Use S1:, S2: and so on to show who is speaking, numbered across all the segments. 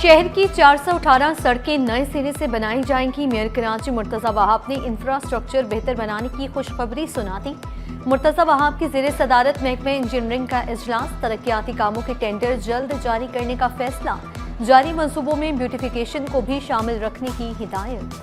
S1: शहर की 418 सड़कें नए सिरे से बनाई जाएंगी। मेयर कराची मुर्तजा वहाब ने इंफ्रास्ट्रक्चर बेहतर बनाने की खुशखबरी सुना दी। मुर्तजा वहाब की ज़ेरे सदारत महकमा इंजीनियरिंग का इजलास, तरक्याती कामों के टेंडर जल्द जारी करने का फैसला, जारी मंसूबों में ब्यूटिफिकेशन को भी शामिल रखने की हिदायत।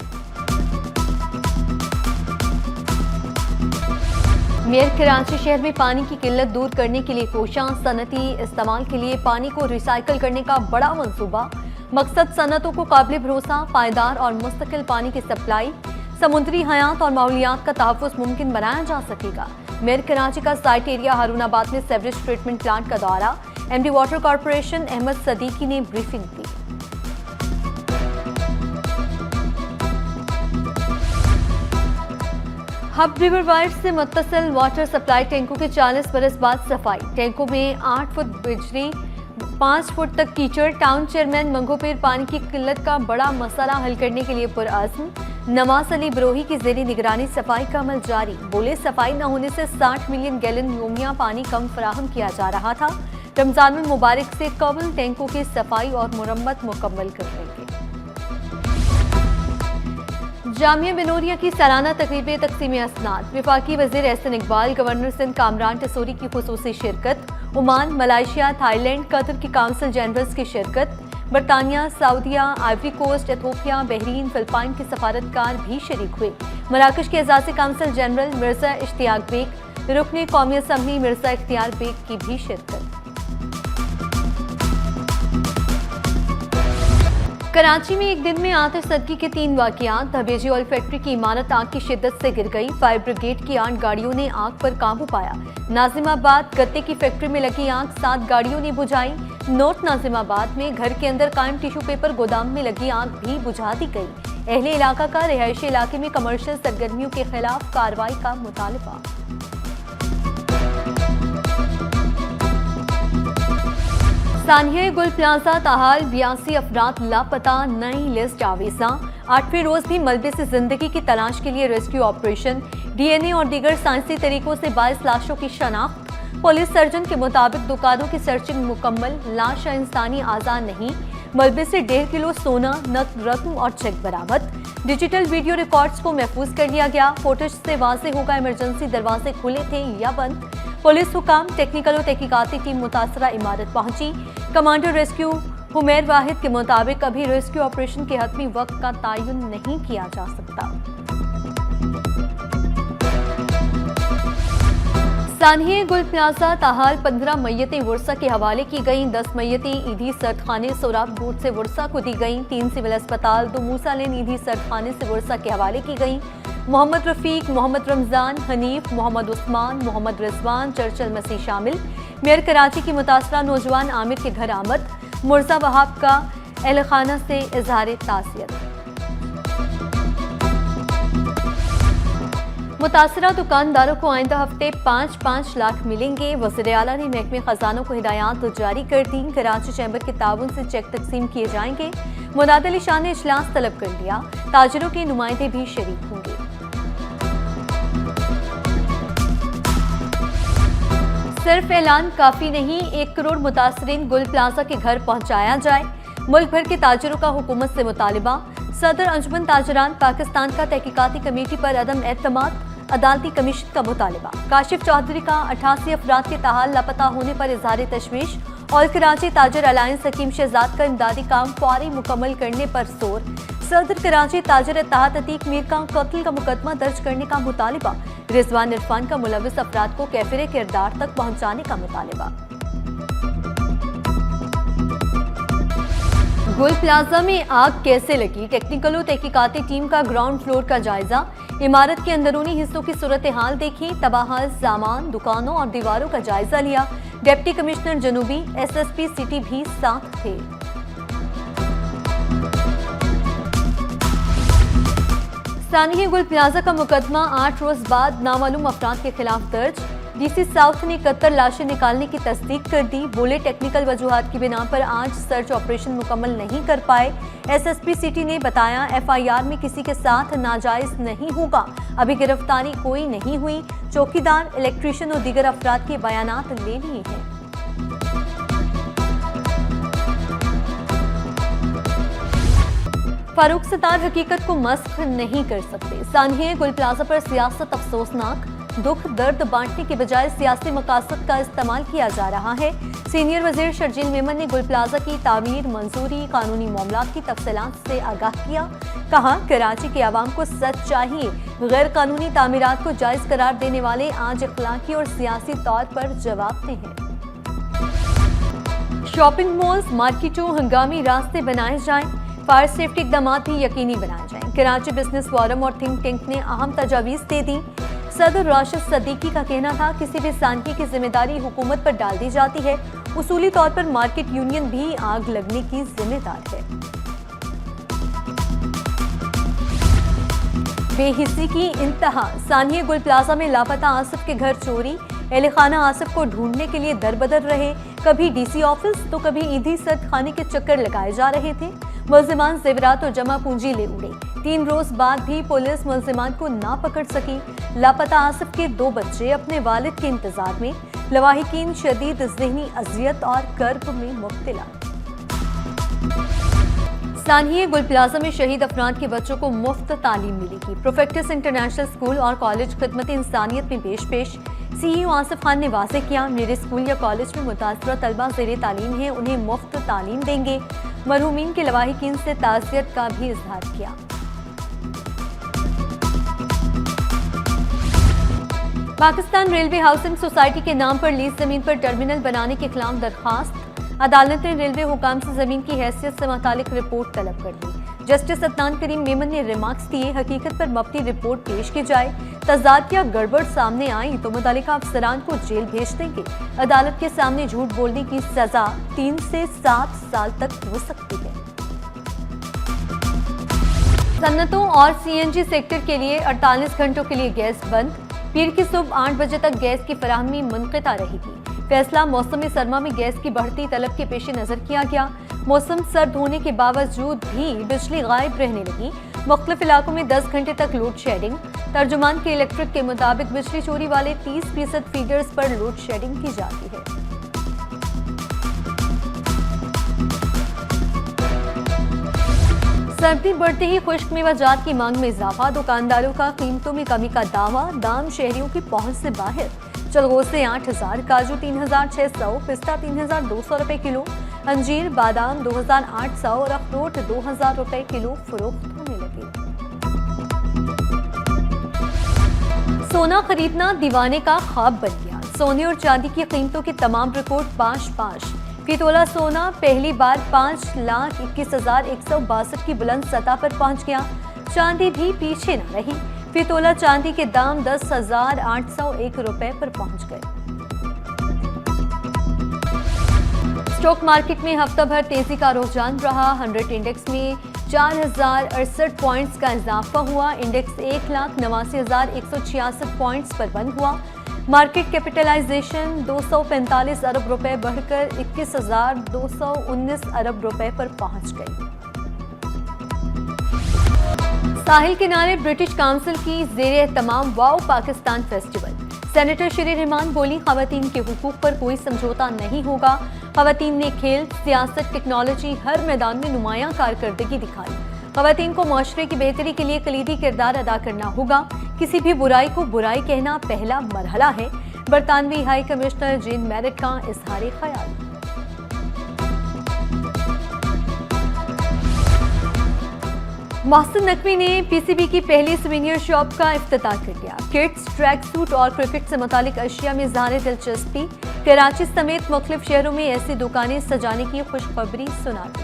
S1: मेयर कराची शहर में पानी की किल्लत दूर करने के लिए कोशिश, सनती इस्तेमाल के लिए पानी को रिसाइकिल करने का बड़ा मंसूबा। मकसद सनतों को काबिल भरोसा, पायदार और मुस्तकिल पानी की सप्लाई, समुद्री हयात और माहौलियात का तहफ़्फ़ुज़ मुमकिन बनाया जा सकेगा। मेयर कराची का साइट एरिया हारूनाबाद में सेवरेज ट्रीटमेंट प्लांट का दौरा, MD water corporation Ahmad Siddiqui ने ब्रीफिंग दी। हब रिवर वाइड से मुत्तसिल वाटर सप्लाई टैंकों के 40 बरस बाद सफाई। टैंकों में 8 फुट बिजली, 5 फुट तक कीचड़। टाउन चेयरमैन मंगोपीर पानी की किल्लत का बड़ा मसला हल करने के लिए पुरअज़्म। नवाज अली बरोही की ज़ेरी निगरानी सफाई का अमल जारी। बोले सफाई न होने से 60 मिलियन गैलन योमिया पानी कम फराहम किया जा रहा था। रमजानुल मुबारक से कबल टैंकों की सफाई और मुरम्मत मुकम्मल कर लेंगे। जामिया बिनोरिया की सालाना तकरीब तकसीम असनाद, वफाकी वज़ीर एहसन इकबाल, गवर्नर सिंध कामरान टसूरी की खुसूसी शिरकत। ओमान, मलाइशिया, थाईलैंड, कतर की काउंसिल जनरल्स की शिरकत। बरतानिया, सऊदिया, Ivory Coast, Ethiopia, Bahrain, Philippine के सफारतकार भी शरीक हुए। मराकश के एजाज़ी काउंसिल जनरल मिर्जा इश्तियाक बेग, रुकने कौमी असम्बली मिर्जा इख्तियार बेग की भी शिरकत। कराची में एक दिन में आतिशज़दगी के 3 वाक़ियात। हबेजी ऑयल फैक्ट्री की इमारत आग की शिद्दत से गिर गई। फायर ब्रिगेड की 8 गाड़ियों ने आग पर काबू पाया। नाजिमाबाद गत्ते की फैक्ट्री में लगी आग 7 गाड़ियों ने बुझाई। नॉर्थ नाजिमाबाद में घर के अंदर कायम टिश्यू पेपर गोदाम में लगी आग भी बुझा दी गई। अहले इलाका का रिहायशी इलाके में कमर्शियल सरगर्मियों के खिलाफ कार्रवाई का मुतालबा। सानिया गुल प्लाजा ताहाल 82 अफराद लापता, नई लिस्ट आवेजा। 8वें रोज भी मलबे से जिंदगी की तलाश के लिए रेस्क्यू ऑपरेशन। डीएनए और दीगर साइंसी तरीकों से 22 लाशों की शनाख्त। पुलिस सर्जन के मुताबिक दुकानों की सर्चिंग मुकम्मल, लाश या इंसानी आज़ा नहीं। मलबे से 1.5 किलो सोना, नकद रकम और चेक बरामद। डिजिटल वीडियो रिकॉर्ड्स को महफूज कर लिया गया। फुटेज से वाज़ेह होगा इमरजेंसी दरवाजे खुले थे या बंद। पुलिस हुकाम, टेक्निकल और तहकीकाती टीम मुतासरा इमारत पहुंची। कमांडर रेस्क्यू हुमैर वाहिद के मुताबिक अभी रेस्क्यू ऑपरेशन के हतमी वक्त का तयन नहीं किया जा सकता। सानिया गुल प्लाजा ताहाल 15 मैयतें वर्षा के हवाले की गईं। 10 मैयतें ईदी सर्दखाने सोराब रोड से वर्षा को दी गईं। 3 सिविल अस्पताल, 2 मूसा लेन ईदी सर्दखाने से वर्षा के हवाले की गईं। मोहम्मद रफीक, मोहम्मद रमजान, हनीफ, मोहम्मद उस्मान, मोहम्मद रिजवान, चर्चल मसीह शामिल। मेयर कराची की मुतासरा नौजवान आमिर के घर आमद। मुर्जा वहाब का एहलखाना से इजहार तासियत। मुतासरा दुकानदारों को आइंदा हफ्ते 5-5 लाख मिलेंगे। वज़ीर आला ने महकमे खजानों को हिदायत जारी कर दी। कराची चैम्बर के ताउन से चेक तकसीम किए जाएंगे। मुनाद अली शाह ने इजलास तलब कर लिया। ताजिरों के नुमाइंदे भी शरीक होंगे। सिर्फ ऐलान काफी नहीं, 1 करोड़ मुतासरीन गुल प्लाजा के घर पहुंचाया जाए। मुल्क भर के ताजिरों का हुकूमत से मुतालिबा। सदर अंजुमन ताजरान पाकिस्तान का तहकीकाती कमेटी पर अदम एतमाद, अदालती कमीशन का मुतालिबा। काशिफ चौधरी का 88 अफराद के ताहाल लापता होने पर इजहार तशवीश। और कराची ताजर अलायंस हकीम शहजाद का इमदादी काम फौरी मुकम्मल करने पर जोर। सदर कराची ताजर इत्तेहाद अतीक मीर का कत्ल का मुकदमा दर्ज करने का मुतालिबा। रिजवान इरफान का मुलविस अफराद को कैफिर किरदार तक पहुंचाने का मुतालिबा। गुल प्लाजा में आग कैसे लगी, टेक्निकल और तहकीकाती टीम का ग्राउंड फ्लोर का जायजा। इमारत के अंदरूनी हिस्सों की सूरत हाल देखी। तबाहाल सामान, दुकानों और दीवारों का जायजा लिया। डिप्टी कमिश्नर जनूबी, SSP सिटी भी साथ थे। सानिया गुल प्लाजा का मुकदमा 8 रोज बाद नामालूम अफराद के खिलाफ दर्ज। DC साउथ ने 71 लाशें निकालने की तस्दीक कर दी। बोले टेक्निकल वजूहात की बिना पर आज सर्च ऑपरेशन मुकम्मल नहीं कर पाए। SSP सिटी ने बताया FIR में किसी के साथ नाजायज नहीं होगा। अभी गिरफ्तारी कोई नहीं हुई। चौकीदार, इलेक्ट्रीशियन और दीगर अफराद के बयानात ले लिए हैं। फारूक सत्तार हकीकत को मस्ख नहीं कर सकते। सानहिया गुल प्लाजा पर सियासत अफसोसनाक, दुख दर्द बांटने के बजाय सियासी मकासद का इस्तेमाल किया जा रहा है। सीनियर वजीर शर्जील मेमन ने गुल प्लाजा की तामीर मंजूरी कानूनी मामलात की तफसीलात से आगाह किया। कहा, कराची के आवाम को सच चाहिए। गैर कानूनी तामीरात को जायज करार देने वाले आज अखलाकी और सियासी तौर पर जवाबदेह हैं। शॉपिंग मॉल्स, मार्केटों, हंगामी रास्ते बनाए जाएं, फायर सेफ्टी इकदाम भी यकीनी बनाए जाएं। कराची बिजनेस फोरम और थिंक टैंक ने अहम तजावीज़ दे दी। सदर राशिद सदीकी का कहना था, किसी भी सानकी की जिम्मेदारी हुकूमत पर डाल दी जाती है। उसूली तौर पर मार्केट यूनियन भी आग लगने की जिम्मेदार है। बेहिसी की इंतहा, सानिया गुल प्लाजा में लापता आसिफ के घर चोरी। अहले खाना आसिफ को ढूंढने के लिए दरबदर रहे। कभी डीसी ऑफिस तो कभी ईदी सर्द खाने के चक्कर लगाए जा रहे थे। मुल्जिमान जेवरात और जमा पूंजी ले उड़े। 3 रोज बाद भी पुलिस मुल्जिमान को ना पकड़ सकी। लापता आसिफ के 2 बच्चे अपने वालिद के इंतजार में। लवाहिकीन शदीद ज़हनी अजियत और कर्ब में मुब्तला। सानहिया गुल प्लाजा में शहीद अफराद के बच्चों को मुफ्त तालीम मिलेगी। प्रोफेक्टिस इंटरनेशनल स्कूल और कॉलेज खिदमत इंसानियत में पेश CEO आसिफ खान ने वाज़ेह किया, मेरे स्कूल या कॉलेज में मुतासरा तलबा ज़ेरे तालीम है, उन्हें मुफ्त तालीम देंगे। मरहूमीन के लवाहिकीन से ताज़ियत का भी इजहार किया। पाकिस्तान रेलवे हाउसिंग सोसाइटी के नाम पर लीज जमीन पर टर्मिनल बनाने के खिलाफ दरखास्त। अदालत ने रेलवे हुकाम से जमीन की हैसियत से मुतालिक रिपोर्ट तलब कर दी। जस्टिस अदनान करीम मेमन ने रिमार्क्स दिए, हकीकत पर मबनी रिपोर्ट पेश की जाए। तजाद या गड़बड़ सामने आई तो मुतालिका अफसरान को जेल भेज देंगे। अदालत के सामने झूठ बोलने की सजा 3 से 7 साल तक हो सकती है। सन्नतों और CNG सेक्टर के लिए 48 घंटों के लिए गैस बंद। पीर की सुबह 8 बजे तक गैस की फराहमी मुनक़ता रहेगी। फैसला मौसम सरमा में गैस की बढ़ती तलब के पेश नजर किया गया। मौसम सर्द होने के बावजूद भी बिजली गायब रहने लगी। मुख्तलिफ इलाकों में 10 घंटे तक लोड शेडिंग। तर्जुमान के इलेक्ट्रिक के मुताबिक बिजली चोरी वाले 30% फीडर्स पर लोड शेडिंग की जाती है। सर्दी बढ़ते ही खुश्क मेवाजात की मांग में इजाफा। दुकानदारों का कीमतों में कमी का दावा, दाम शहरियों की पहुंच से बाहर। चलगोसे 8,000, काजू 3,600, पिस्ता 3,200 रुपए किलो, अंजीर बादाम 2,800 और अखरोट 2,000 रुपए किलो फरोख्त होने लगे। सोना खरीदना दीवाने का ख्वाब बन गया। सोने और चांदी की कीमतों के तमाम रिकॉर्ड पाश। फी तोला सोना पहली बार 5,21,162 की बुलंद सतह पर पहुंच गया। चांदी भी पीछे न रही। फी तोला चांदी के दाम 10,801 रुपए पर पहुंच गए। स्टॉक मार्केट में हफ्ता भर तेजी का रुझान रहा। 100 इंडेक्स में 4,068 पॉइंट्स का इजाफा हुआ। इंडेक्स 1,89,166 पॉइंट्स पर बंद हुआ। मार्केट कैपिटलाइजेशन 245 अरब रुपए बढ़कर 21,219 अरब रुपए पर पहुंच गई। साहिल किनारे ब्रिटिश काउंसिल की ज़ेर-ए-तमाम वाओ पाकिस्तान फेस्टिवल। सेनेटर शरीर रहमान बोली, खवातीन के हुकूक पर कोई समझौता नहीं होगा। खवातीन ने खेल, सियासत, टेक्नोलॉजी हर मैदान में नुमायां कारकर्दगी दिखाई। खवातीन को माशरे की बेहतरी के लिए कलीदी किरदार अदा करना होगा। किसी भी बुराई को बुराई कहना पहला मरहला है। बरतानवी हाई कमिश्नर जेन मैरिट का इजहार ख्याल। मोहसिन नकवी ने PCB की पहली सुवेनियर शॉप का इफ्तिताह कर दिया। किट्स, ट्रैक सूट और क्रिकेट से मुतालिक अशिया में ज़ाहिर दिलचस्पी। कराची समेत मुख्तलिफ शहरों में ऐसी दुकानें सजाने की खुशखबरी सुना दी।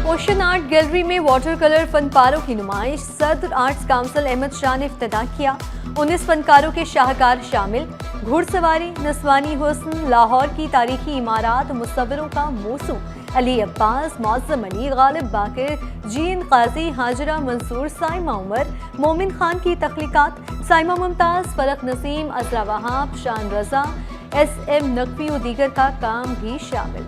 S1: ओशन आर्ट गैलरी में वाटर कलर फनपारों की नुमाइश। सदर आर्ट्स काउंसिल अहमद शाह ने इफ्तिताह किया। 19 फनकारों के शाहकार शामिल। घुड़सवारी, नस्वानी हुस्न, लाहौर की तारीखी इमारात, मुसव्विरों का मौसू, अली अब्बास, मौज़म अली, गालिब बाकिर, जीन काजी, हाजरा मंसूर, साइमा उमर, मोमिन खान की तख्लीकात, साइमा मुमताज, फरक नसीम, अजरा वहाब, शान रजा, SM नकवी और दीगर का काम भी शामिल।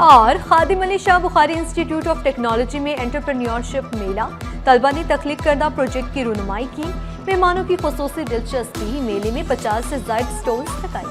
S1: और Khadim Ali Shah Bukhari institute of technology में एंटरप्रेन्योरशिप मेला। तलबा ने तख्लीक करदा प्रोजेक्ट की रुनुमाई की। मेहमानों की खुसूसी दिलचस्पी। मेले में 50 से ज़ायद स्टॉल्स लगाए